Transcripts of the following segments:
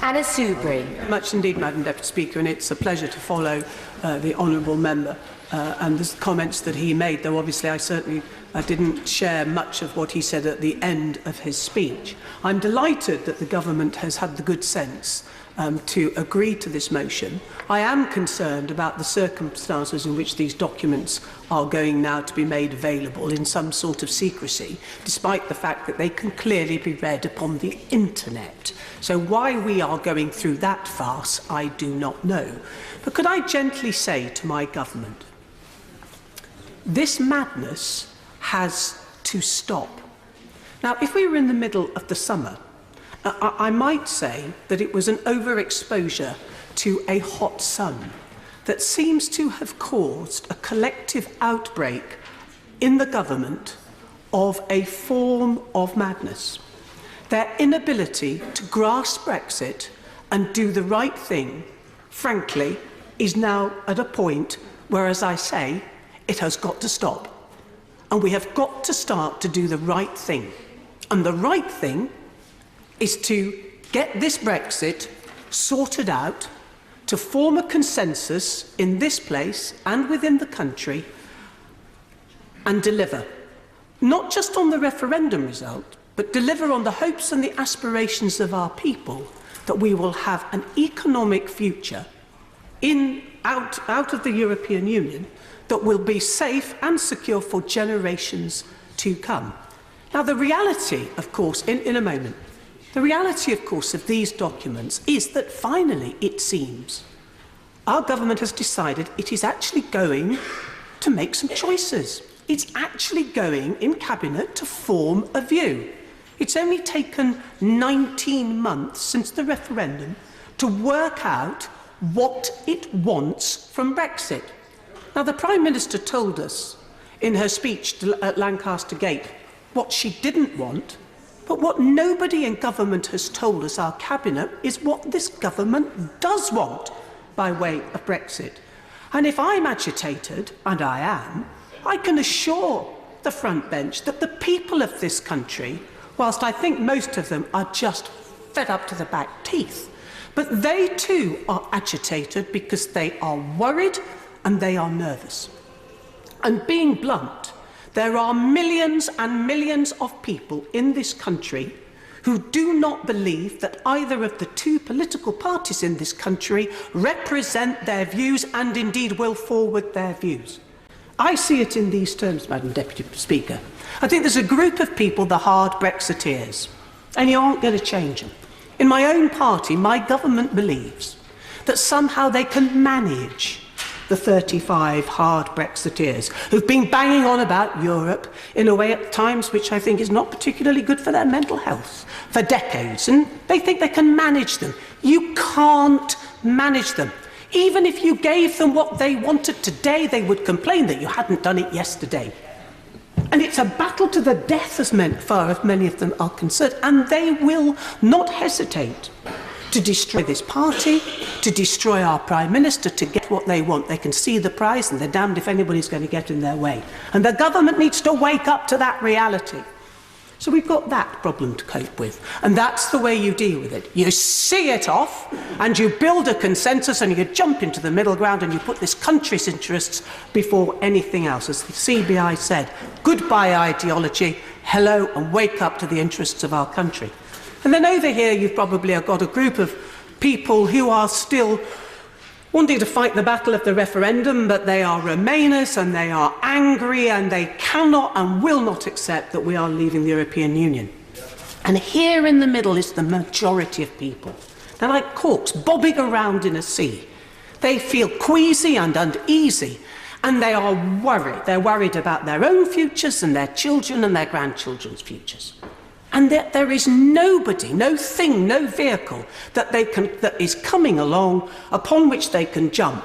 Anna Soubry. Much indeed, Madam Deputy Speaker, and it's a pleasure to follow the honourable member and the comments that he made, though obviously I certainly didn't share much of what he said at the end of his speech. I'm delighted that the government has had the good sense to agree to this motion. I am concerned about the circumstances in which these documents are going now to be made available in some sort of secrecy, despite the fact that they can clearly be read upon the internet. So why we are going through that farce, I do not know. But could I gently say to my government, this madness has to stop. Now, if we were in the middle of the summer, I might say that it was an overexposure to a hot sun that seems to have caused a collective outbreak in the government of a form of madness. Their inability to grasp Brexit and do the right thing, frankly, is now at a point where, as I say, it has got to stop. And we have got to start to do the right thing. And the right thing is to get this Brexit sorted out, to form a consensus in this place and within the country, and deliver. Not just on the referendum result, but deliver on the hopes and the aspirations of our people that we will have an economic future out of the European Union that will be safe and secure for generations to come. Now, the reality, of course, in a moment, the reality, of course, of these documents is that finally, it seems, our government has decided it is actually going to make some choices. It's actually going in Cabinet to form a view. It's only taken 19 months since the referendum to work out what it wants from Brexit. Now, the Prime Minister told us in her speech at Lancaster Gate what she didn't want, but what nobody in government has told us, our Cabinet, is what this government does want by way of Brexit. And if I'm agitated, and I am, I can assure the front bench that the people of this country, whilst I think most of them are just fed up to the back teeth, but they too are agitated because they are worried and they are nervous. And being blunt, there are millions and millions of people in this country who do not believe that either of the two political parties in this country represent their views and indeed will forward their views. I see it in these terms, Madam Deputy Speaker. I think there's a group of people, the hard Brexiteers, and you aren't going to change them. In my own party, my government believes that somehow they can manage the 35 hard Brexiteers who've been banging on about Europe in a way at times which I think is not particularly good for their mental health for decades, and they think they can manage them. You can't manage them. Even if you gave them what they wanted today, they would complain that you hadn't done it yesterday. And it's a battle to the death as far as many of them are concerned, and they will not hesitate to destroy this party, to destroy our Prime Minister, to get what they want. They can see the prize and they're damned if anybody's going to get in their way. And the government needs to wake up to that reality. So we've got that problem to cope with. And that's the way you deal with it. You see it off and you build a consensus and you jump into the middle ground and you put this country's interests before anything else. As the CBI said, goodbye ideology, hello, and wake up to the interests of our country. And then over here, you've probably got a group of people who are still wanting to fight the battle of the referendum, but they are Remainers and they are angry and they cannot and will not accept that we are leaving the European Union. And here in the middle is the majority of people. They're like corks bobbing around in a sea. They feel queasy and uneasy, and they are worried. They're worried about their own futures and their children and their grandchildren's futures. And that there is nobody, no thing, no vehicle that is coming along upon which they can jump.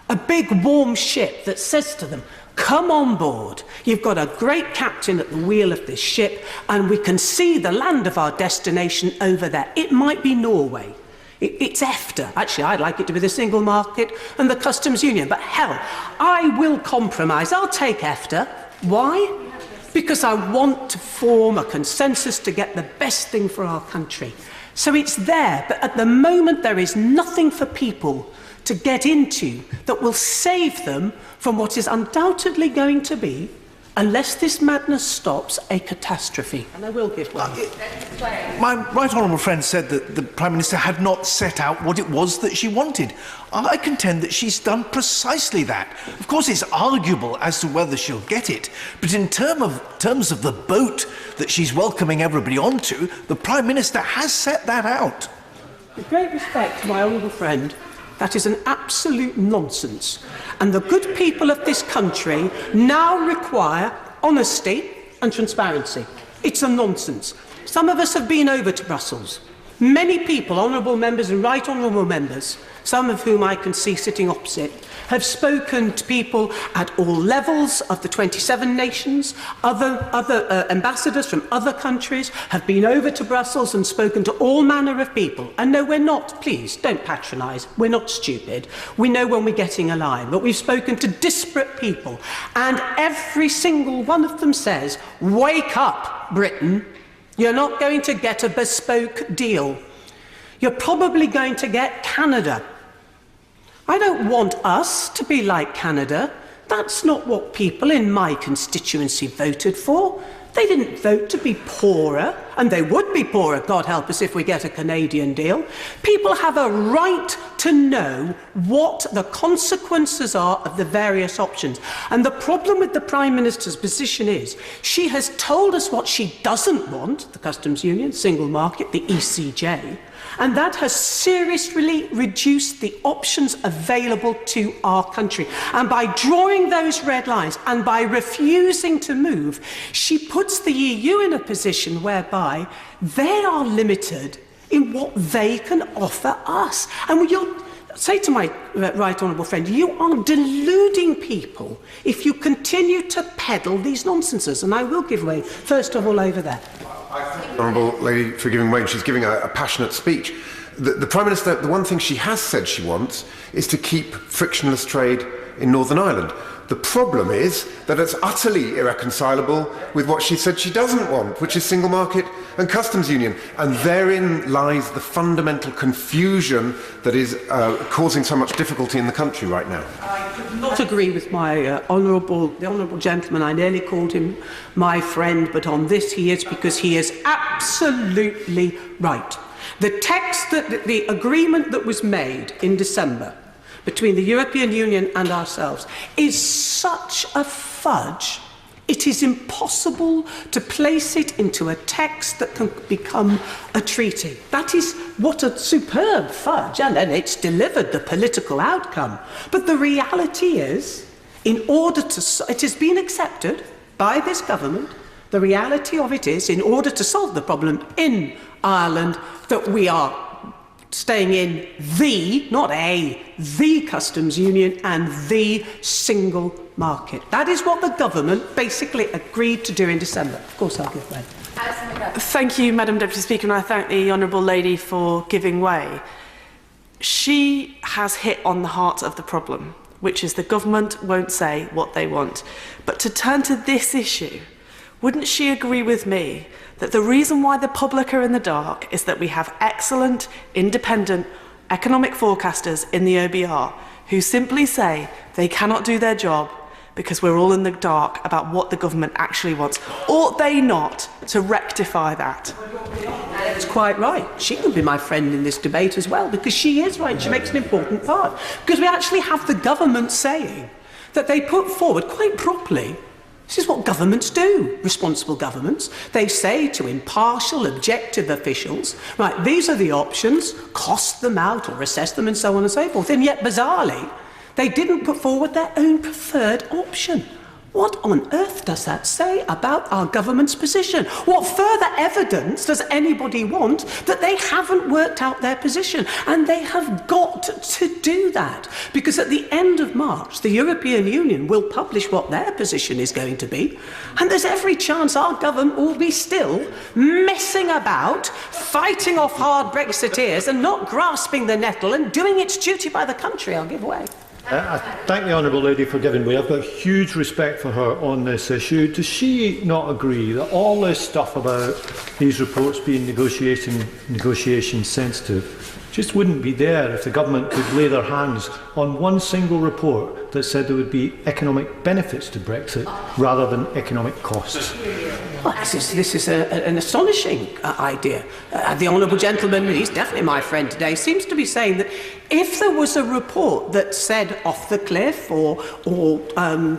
A big warm ship that says to them, come on board. You've got a great captain at the wheel of this ship and we can see the land of our destination over there. It might be Norway. It's EFTA. Actually, I'd like it to be the single market and the customs union. But hell, I will compromise. I'll take EFTA. Why? Because I want to form a consensus to get the best thing for our country. So it's there, but at the moment there is nothing for people to get into that will save them from what is undoubtedly going to be, unless this madness stops, a catastrophe. And I will give way. My right honourable friend said that the Prime Minister had not set out what it was that she wanted. I contend that she's done precisely that. Of course, it's arguable as to whether she'll get it, but in terms of the boat that she's welcoming everybody onto, the Prime Minister has set that out. With great respect to my honourable friend, that is an absolute nonsense. And the good people of this country now require honesty and transparency. It's a nonsense. Some of us have been over to Brussels. Many people, honourable members and right honourable members, some of whom I can see sitting opposite, have spoken to people at all levels of the 27 nations. Other ambassadors from other countries have been over to Brussels and spoken to all manner of people. And no, we're not, please, don't patronise, we're not stupid. We know when we're getting a line, but we've spoken to disparate people. And every single one of them says, wake up, Britain. You're not going to get a bespoke deal. You're probably going to get Canada. I don't want us to be like Canada. That's not what people in my constituency voted for. They didn't vote to be poorer, and they would be poorer, God help us, if we get a Canadian deal. People have a right to know what the consequences are of the various options. And the problem with the Prime Minister's position is she has told us what she doesn't want, the customs union, single market, the ECJ, and that has seriously reduced the options available to our country. And by drawing those red lines and by refusing to move, she puts the EU in a position whereby they are limited in what they can offer us. And you'll say to my right honourable friend, you are deluding people if you continue to peddle these nonsenses. And I will give way, first of all, over there. I thank the Honourable Lady for giving way, and she's giving a passionate speech. The Prime Minister, the one thing she has said she wants is to keep frictionless trade in Northern Ireland. The problem is that it's utterly irreconcilable with what she said she doesn't want, which is single market and customs union. And therein lies the fundamental confusion that is causing so much difficulty in the country right now. I could not agree with the honourable gentleman. I nearly called him my friend, but on this he is, because he is absolutely right. The text, the agreement that was made in December between the European Union and ourselves is such a fudge, it is impossible to place it into a text that can become a treaty. That is what a superb fudge, and then it's delivered the political outcome. But the reality is, it has been accepted by this government. The reality of it is, in order to solve the problem in Ireland, that we are staying in the customs union and the single market. That is what the government basically agreed to do in December. Of course, I'll give way. Thank you, Madam Deputy Speaker, and I thank the Honourable Lady for giving way. She has hit on the heart of the problem, which is the government won't say what they want. But to turn to this issue, wouldn't she agree with me that the reason why the public are in the dark is that we have excellent, independent economic forecasters in the OBR who simply say they cannot do their job because we're all in the dark about what the government actually wants? Ought they not to rectify that? That's quite right. She can be my friend in this debate as well, because she is right. She makes an important part. Because we actually have the government saying that they put forward quite properly. This is what governments do, responsible governments. They say to impartial, objective officials, right, these are the options, cost them out or assess them and so on and so forth. And yet, bizarrely, they didn't put forward their own preferred option. What on earth does that say about our government's position? What further evidence does anybody want that they haven't worked out their position? And they have got to do that, because at the end of March, the European Union will publish what their position is going to be, and there's every chance our government will be still messing about, fighting off hard Brexiteers and not grasping the nettle and doing its duty by the country. I'll give way. I thank the Honourable Lady for giving way. I've got huge respect for her on this issue. Does she not agree that all this stuff about these reports being negotiation sensitive just wouldn't be there if the government could lay their hands on one single report that said there would be economic benefits to Brexit rather than economic costs? Well, this is an astonishing idea. The Honourable Gentleman, he's definitely my friend today, seems to be saying that if there was a report that said off the cliff or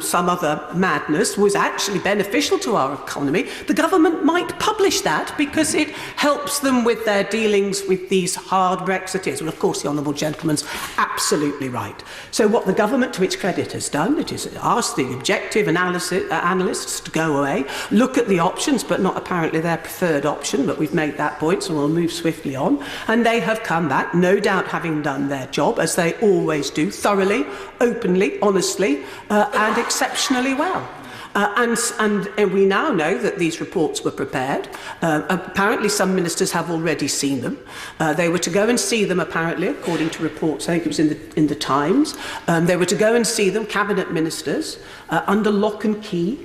some other madness was actually beneficial to our economy, the government might publish that because it helps them with their dealings with these hard Brexiteers. Well, of course, the Honourable Gentleman's absolutely right. So what the government, to its credit, has done, it is asked the objective analysts to go away, look at the options, but not apparently their preferred option, but we've made that point, so we'll move swiftly on. And they have come back, no doubt having done their job, as they always do, thoroughly, openly, honestly, and exceptionally well. And we now know that these reports were prepared. Apparently some ministers have already seen them. They were to go and see them, apparently, according to reports, I think it was in the Times. They were to go and see them, cabinet ministers, under lock and key.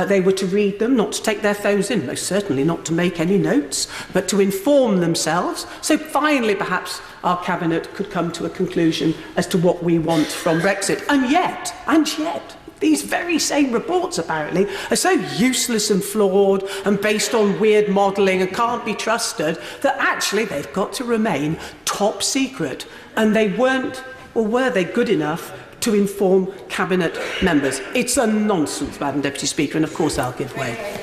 They were to read them, not to take their phones in, most certainly not to make any notes, but to inform themselves. So finally, perhaps, our cabinet could come to a conclusion as to what we want from Brexit. And yet, these very same reports, apparently, are so useless and flawed and based on weird modelling and can't be trusted that actually they've got to remain top secret. And they weren't, or were they good enough to inform cabinet members? It's a nonsense, Madam Deputy Speaker, and of course I'll give way.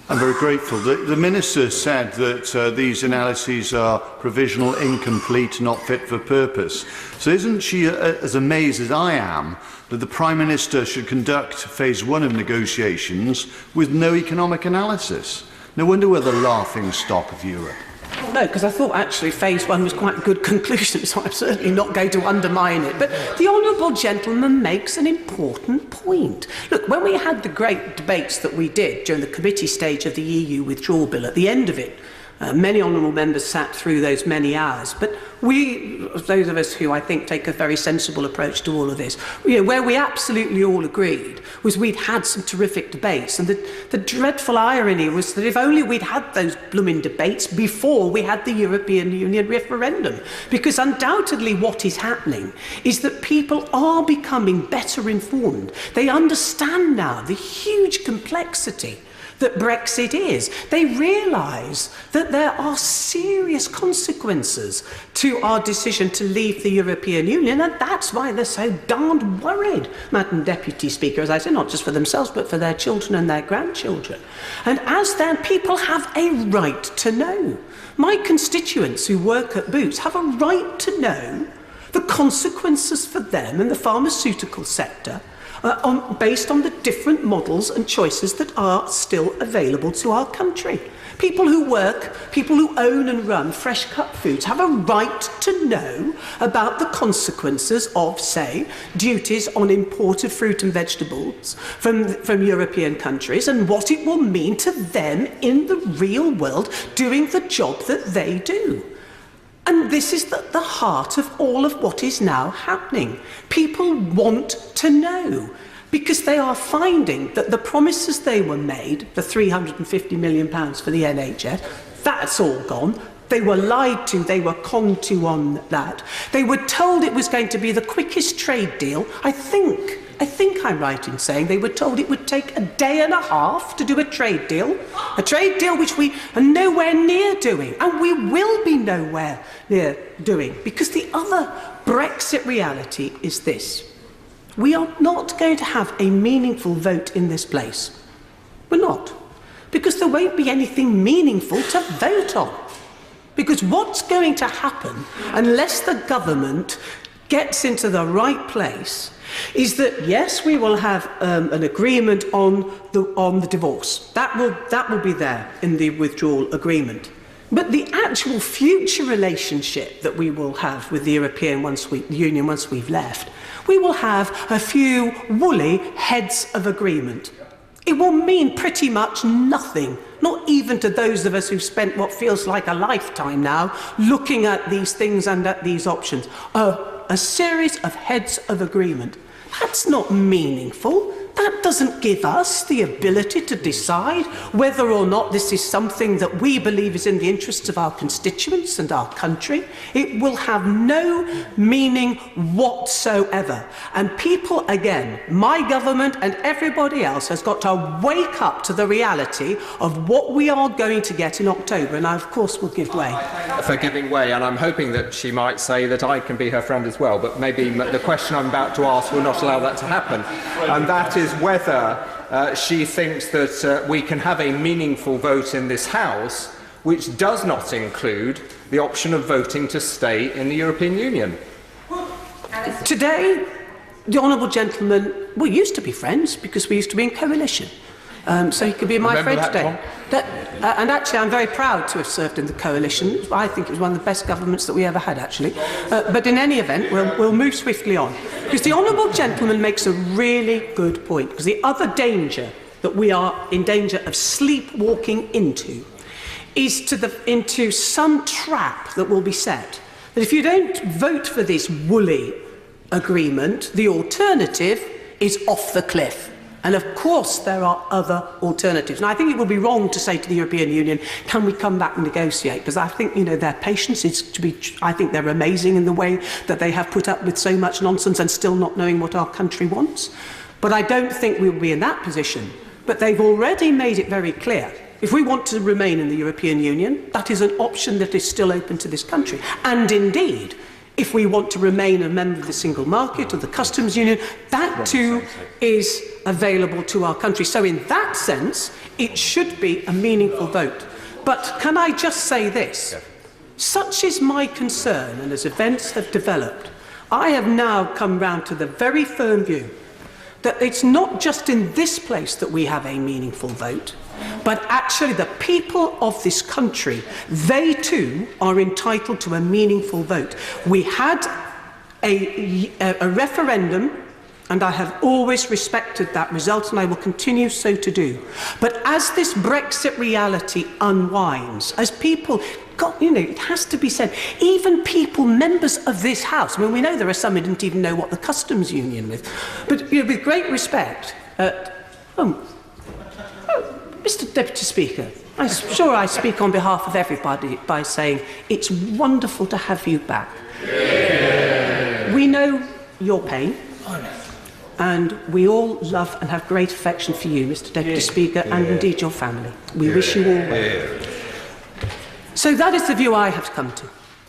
I'm very grateful. The Minister said that these analyses are provisional, incomplete, not fit for purpose. So isn't she as amazed as I am that the Prime Minister should conduct phase 1 of negotiations with no economic analysis? No wonder we're the laughing stock of Europe. No, because I thought actually phase 1 was quite a good conclusion, so I'm certainly not going to undermine it. But the Honourable Gentleman makes an important point. Look, when we had the great debates that we did during the committee stage of the EU withdrawal bill, at the end of it, many honourable members sat through those many hours, but we, those of us who I think take a very sensible approach to all of this, where we absolutely all agreed was we'd had some terrific debates, and the dreadful irony was that if only we'd had those blooming debates before we had the European Union referendum, because undoubtedly what is happening is that people are becoming better informed. They understand now the huge complexity that Brexit is. They realise that there are serious consequences to our decision to leave the European Union, and that's why they're so darned worried, Madam Deputy Speaker, as I say, not just for themselves, but for their children and their grandchildren. And as then, people have a right to know. My constituents who work at Boots have a right to know the consequences for them and the pharmaceutical sector based on the different models and choices that are still available to our country. People who work, people who own and run fresh cut foods have a right to know about the consequences of, say, duties on imported fruit and vegetables from European countries and what it will mean to them in the real world doing the job that they do. And this is at the heart of all of what is now happening. People want to know, because they are finding that the promises they were made, the £350 million for the NHS, that's all gone. They were lied to, they were conned to on that. They were told it was going to be the quickest trade deal. I think I'm right in saying they were told it would take a day and a half to do a trade deal which we are nowhere near doing, and we will be nowhere near doing, because the other Brexit reality is this. We are not going to have a meaningful vote in this place. We're not, because there won't be anything meaningful to vote on. Because what's going to happen, unless the government gets into the right place, is that yes, we will have an agreement on the divorce. That will be there in the withdrawal agreement. But the actual future relationship that we will have with the European Union once we've left, we will have a few woolly heads of agreement. It will mean pretty much nothing, not even to those of us who've spent what feels like a lifetime now looking at these things and at these options. a series of heads of agreement. That's not meaningful. That doesn't give us the ability to decide whether or not this is something that we believe is in the interests of our constituents and our country. It will have no meaning whatsoever. And people, again, my government and everybody else has got to wake up to the reality of what we are going to get in October. And I, of course, will give way. For giving way, and I'm hoping that she might say that I can be her friend as well, but maybe the question I'm about to ask will not allow that to happen. And that is whether she thinks that we can have a meaningful vote in this House which does not include the option of voting to stay in the European Union. Today, the honourable gentleman, we used to be friends because we used to be in coalition. So he could be my friend today. And actually, I'm very proud to have served in the coalition. I think it was one of the best governments that we ever had, actually. But in any event, we'll move swiftly on. Because the honourable gentleman makes a really good point. Because the other danger that we are in danger of sleepwalking into is into some trap that will be set. That if you don't vote for this woolly agreement, the alternative is off the cliff. And of course there are other alternatives. And I think it would be wrong to say to the European Union, can we come back and negotiate? Because I think, their patience is to be, I think they're amazing in the way that they have put up with so much nonsense and still not knowing what our country wants. But I don't think we will be in that position. But they've already made it very clear. If we want to remain in the European Union, that is an option that is still open to this country. And indeed, if we want to remain a member of the single market or the customs union, that too is available to our country. So in that sense, it should be a meaningful vote. But can I just say this? Such is my concern, and as events have developed, I have now come round to the very firm view that it's not just in this place that we have a meaningful vote, but actually the people of this country, they too are entitled to a meaningful vote. We had a referendum, and I have always respected that result, and I will continue so to do. But as this Brexit reality unwinds, as people, it has to be said, even people, members of this House, I mean, we know there are some who didn't even know what the customs union was, but with great respect, Mr. Deputy Speaker, I'm sure I speak on behalf of everybody by saying it's wonderful to have you back. Yeah. We know your pain, and we all love and have great affection for you, Mr. Deputy Speaker, and indeed your family. We wish you all well. So that is the view I have come to.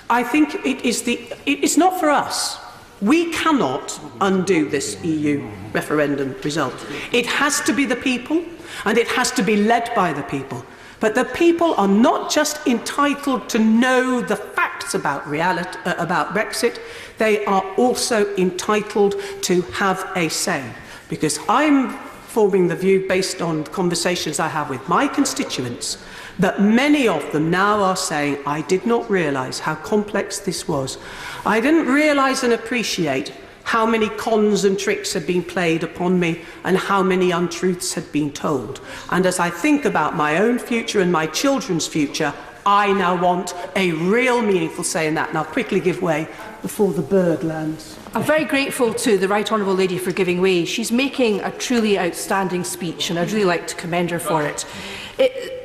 I think it's not for us. We cannot undo this EU referendum result. It has to be the people, and it has to be led by the people. But the people are not just entitled to know the facts about Brexit, they are also entitled to have a say. Because I'm forming the view, based on conversations I have with my constituents, that many of them now are saying, I did not realise how complex this was. I didn't realise and appreciate how many cons and tricks had been played upon me and how many untruths had been told. And as I think about my own future and my children's future, I now want a real meaningful say in that. And I'll quickly give way before the bird lands. I'm very grateful to the Right Honourable Lady for giving way. She's making a truly outstanding speech, and I'd really like to commend her for it.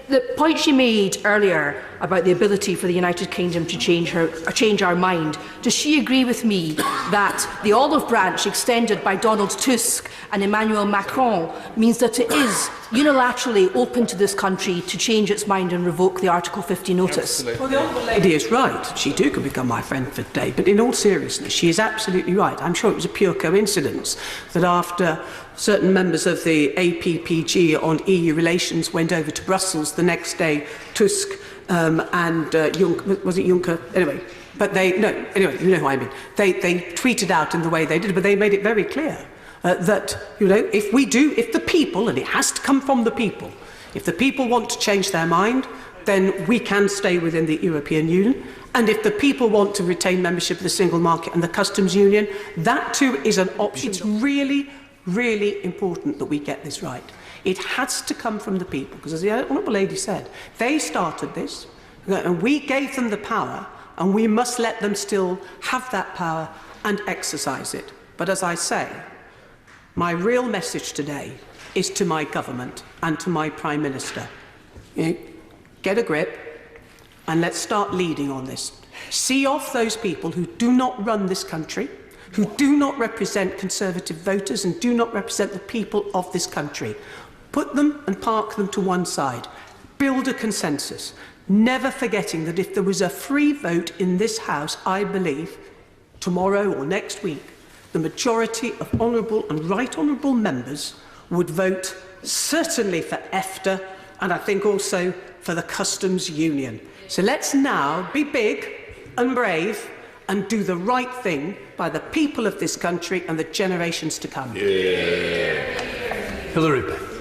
The point she made earlier about the ability for the United Kingdom to change our mind, does she agree with me that the olive branch extended by Donald Tusk and Emmanuel Macron means that it is unilaterally open to this country to change its mind and revoke the Article 50 notice? Absolutely. Well, the Honourable Lady is right. She too could become my friend for today. But in all seriousness, she is absolutely right. I'm sure it was a pure coincidence that after certain members of the APPG on EU relations went over to Brussels, the next day Tusk and Juncker, was it Juncker? Anyway, but anyway, you know who I mean. They tweeted out in the way they did, but they made it very clear that, if the people, and it has to come from the people, if the people want to change their mind, then we can stay within the European Union. And if the people want to retain membership of the single market and the customs union, that too is an option. It's really, really important that we get this right. It has to come from the people, because as the Honourable Lady said, they started this, and we gave them the power, and we must let them still have that power and exercise it. But as I say, my real message today is to my government and to my Prime Minister. You know, get a grip and let's start leading on this. See off those people who do not run this country, who do not represent Conservative voters and do not represent the people of this country. Put them and park them to one side. Build a consensus, never forgetting that if there was a free vote in this House, I believe, tomorrow or next week, the majority of honourable and right honourable members would vote certainly for EFTA and I think also for the customs union. So let's now be big and brave and do the right thing by the people of this country and the generations to come. Hilary Benn.